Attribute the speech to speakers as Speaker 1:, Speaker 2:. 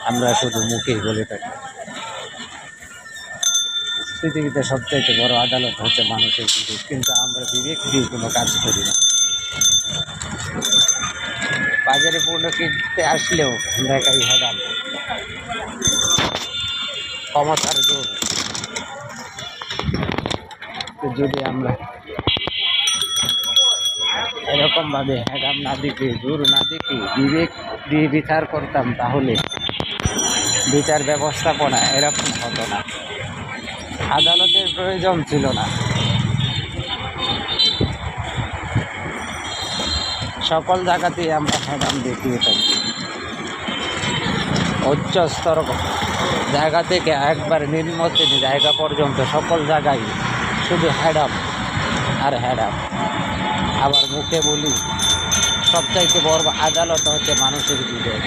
Speaker 1: আমরা শুধু মুখেই বলে থাকি। পৃথিবীতে সবচাইতে বড় আদালত হচ্ছে মানুষের বিবেক, কিন্তু আমরা বিবেক দিয়ে কোনো কাজ করি না। বাজারে পণ্য কিনতে আসলেও দেখাই হারাম, ক্ষমতার জোর। যদি আমরা এরকম ভাবে হ্যাডাম না দেখে, জোর না দেখে, বিবেক দিয়ে বিচার করতাম, তাহলে বিচার ব্যবস্থাপনা এরকম হতো না, আদালতের প্রয়োজন ছিল না। সকল জায়গাতেই আমরা হ্যাডাম দেখিয়ে থাকি, উচ্চস্তর জায়গা থেকে একবার নিম্ন শ্রেণী জায়গা পর্যন্ত সকল জায়গায় শুধু হ্যাডাম আর হ্যাডাম। আবার মুখে বলি সবচাইতে বড় আদালত হচ্ছে মানুষের বিবেক।